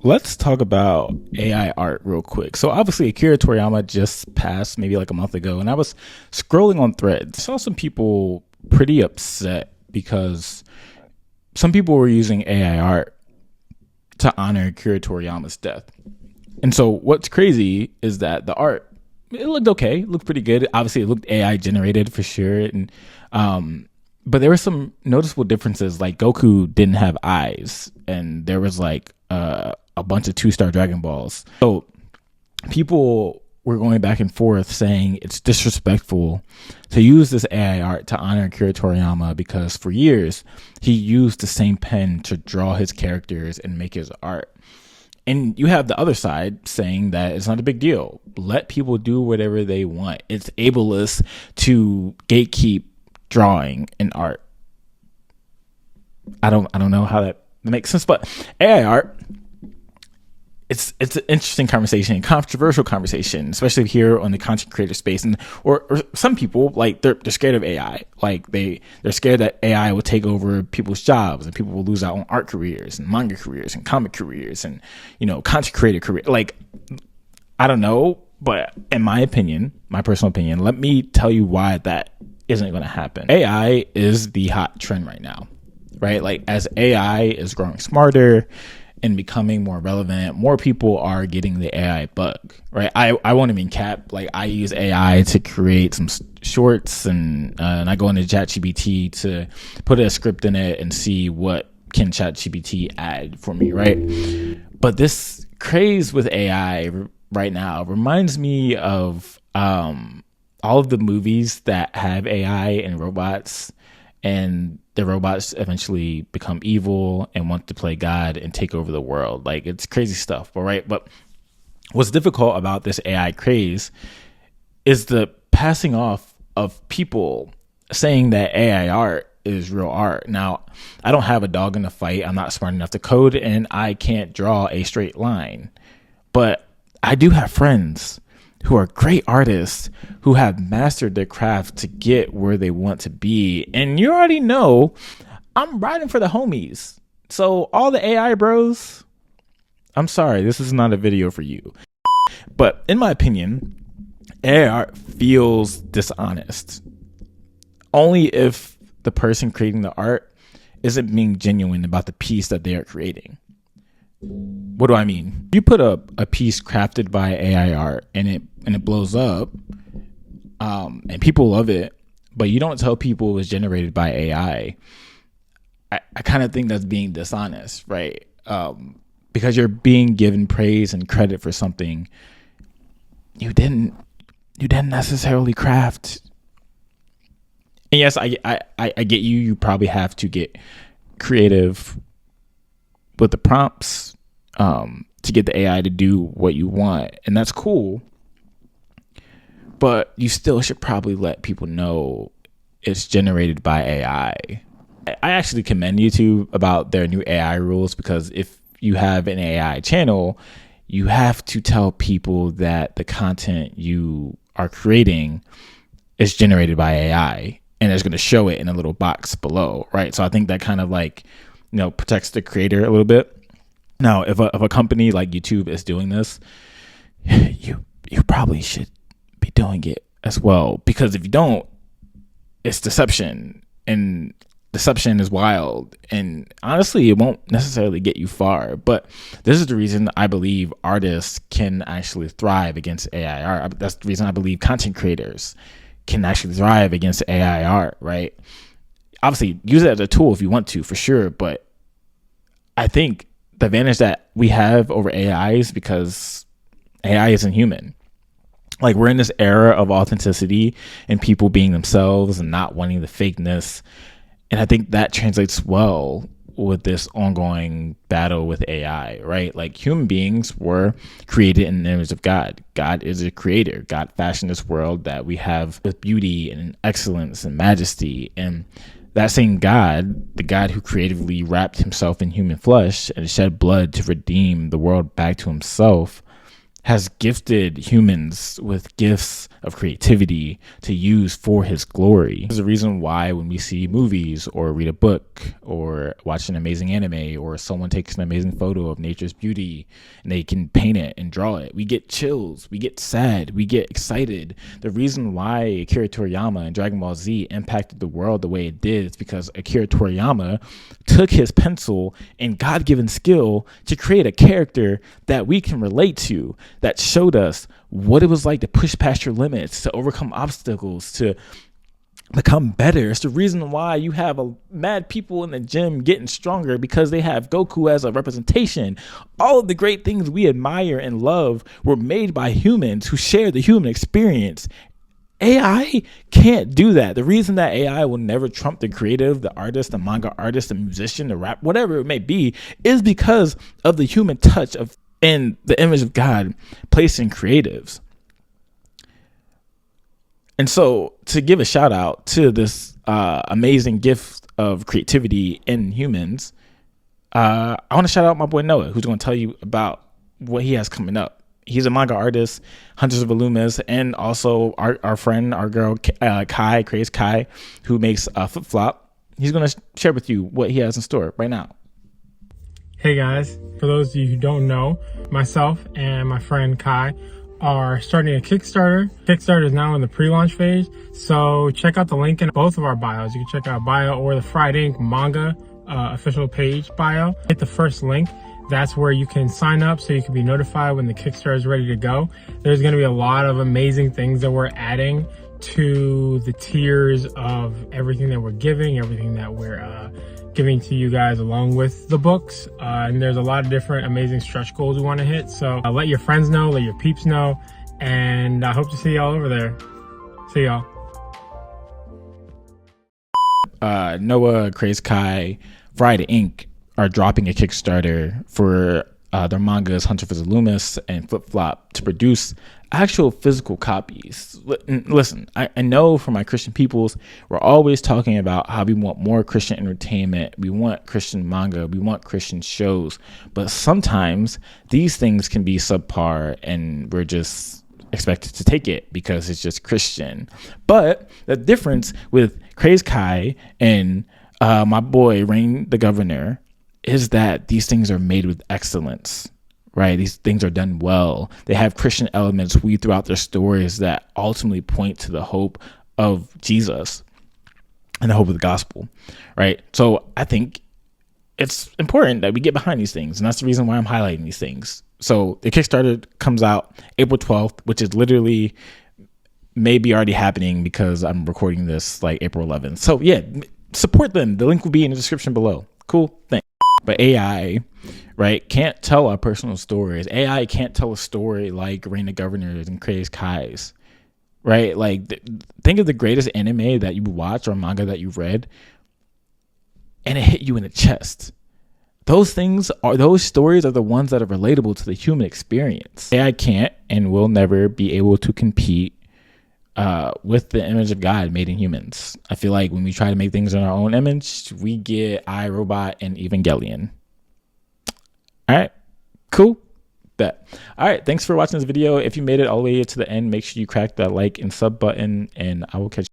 let's talk about AI art real quick. So obviously Akira Toriyama just passed maybe like a month ago, and I was scrolling on Threads, saw some people pretty upset because some people were using AI art to honor Akira Toriyama's death. And so what's crazy is that the art, it looked okay, it looked pretty good. Obviously it looked AI generated for sure. And but there were some noticeable differences, like Goku didn't have eyes, and there was like a bunch of 2-star Dragon Balls. So people were going back and forth saying it's disrespectful to use this AI art to honor Akira Toriyama because for years he used the same pen to draw his characters and make his art. And you have the other side saying that it's not a big deal. Let people do whatever they want. It's ableist to gatekeep drawing and art. I don't know how that makes sense, but AI art, it's an interesting conversation, controversial conversation, especially here on the content creator space. And or some people, like, they're scared of AI. Like they're scared that AI will take over people's jobs and people will lose out on art careers and manga careers and comic careers and, you know, content creator career. Like, I don't know, but in my opinion, my personal opinion, let me tell you why that isn't going to happen. AI is the hot trend right now, right? Like, as AI is growing smarter and becoming more relevant, more people are getting the AI bug, right? I won't even cap. Like, I use AI to create some shorts, and I go into ChatGPT to put a script in it and see what can ChatGPT add for me, right? But this craze with AI right now reminds me of all of the movies that have AI and robots, and the robots eventually become evil and want to play God and take over the world. Like, it's crazy stuff, all right? But what's difficult about this AI craze is the passing off of people saying that AI art is real art. Now, I don't have a dog in the fight. I'm not smart enough to code, and I can't draw a straight line. But I do have friends who are great artists who have mastered their craft to get where they want to be. And you already know I'm riding for the homies. So all the AI bros, I'm sorry, this is not a video for you. But in my opinion, AI art feels dishonest only if the person creating the art isn't being genuine about the piece that they are creating. What do I mean? You put a piece crafted by AI art and it blows up, and people love it, but you don't tell people it was generated by AI. I kind of think that's being dishonest, right? Because you're being given praise and credit for something you didn't necessarily craft. And yes, I get you. You probably have to get creative with the prompts to get the AI to do what you want, and that's cool. But you still should probably let people know it's generated by AI. I actually commend YouTube about their new AI rules, because if you have an AI channel, you have to tell people that the content you are creating is generated by AI, and it's going to show it in a little box below, right? So I think that kind of, like, you know, protects the creator a little bit. Now, if a company like YouTube is doing this, you probably should be doing it as well, because if you don't, it's deception, and deception is wild, and honestly it won't necessarily get you far. But this is the reason I believe artists can actually thrive against AI art. That's the reason I believe content creators can actually thrive against AI art, right? Obviously use it as a tool if you want to, for sure, but I think the advantage that we have over AI is because AI isn't human. Like, we're in this era of authenticity and people being themselves and not wanting the fakeness. And I think that translates well with this ongoing battle with AI, right? Like, human beings were created in the image of God. God is a creator. God fashioned this world that we have with beauty and excellence and majesty. And that same God, the God who creatively wrapped himself in human flesh and shed blood to redeem the world back to himself, has gifted humans with gifts of creativity to use for his glory. There's a reason why when we see movies or read a book or watch an amazing anime or someone takes an amazing photo of nature's beauty and they can paint it and draw it, we get chills, we get sad, we get excited. The reason why Akira Toriyama and Dragon Ball Z impacted the world the way it did is because Akira Toriyama took his pencil and God-given skill to create a character that we can relate to, that showed us what it was like to push past your limits, to overcome obstacles, to become better. It's the reason why you have mad people in the gym getting stronger, because they have Goku as a representation. All of the great things we admire and love were made by humans who share the human experience. AI can't do that. The reason that AI will never trump the creative, the artist, the manga artist, the musician, the rap, whatever it may be, is because of the human touch of and the image of God placed in creatives. And so to give a shout out to this amazing gift of creativity in humans, I want to shout out my boy Noah, who's going to tell you about what he has coming up. He's a manga artist, Hunters of Illumis, and also our friend, our girl, Kai, Craze Kai, who makes Flip Flop. He's going to share with you what he has in store right now. Hey guys, for those of you who don't know, myself and my friend Kai are starting a Kickstarter. Kickstarter is now in the pre-launch phase, so check out the link in both of our bios. You can check out bio or the FriedInk Manga official page bio. Hit the first link. That's where you can sign up so you can be notified when the Kickstarter is ready to go. There's going to be a lot of amazing things that we're adding to the tiers of everything that we're giving, everything that we're giving to you guys along with the books. And there's a lot of different amazing stretch goals we want to hit. So let your friends know, let your peeps know, and I hope to see y'all over there. See y'all. Noah, Craze Kai, FriedInk are dropping a Kickstarter for their mangas Hunter vs. Loomis and Flip Flop to produce actual physical copies. Listen, I know for my Christian peoples, we're always talking about how we want more Christian entertainment, we want Christian manga, we want Christian shows, but sometimes these things can be subpar and we're just expected to take it because it's just Christian. But the difference with Craze Kai and my boy Rain the Governor is that these things are made with excellence, right? These things are done well. They have Christian elements weaved throughout their stories that ultimately point to the hope of Jesus and the hope of the gospel, right? So I think it's important that we get behind these things, and that's the reason why I'm highlighting these things. So the Kickstarter comes out April 12th, which is literally maybe already happening because I'm recording this like April 11th. So yeah, support them. The link will be in the description below. Cool, thanks. But AI, right, can't tell our personal stories. AI can't tell a story like Rain the Governor's and Craze Kai's, right? Like, think of the greatest anime that you watch or manga that you've read, and it hit you in the chest. Those stories are the ones that are relatable to the human experience. AI can't and will never be able to compete with the image of God made in humans. I feel like when we try to make things in our own image, we get iRobot and Evangelion. All right, cool. Bet. All right, thanks for watching this video. If you made it all the way to the end, make sure you crack that like and sub button, and I will catch you.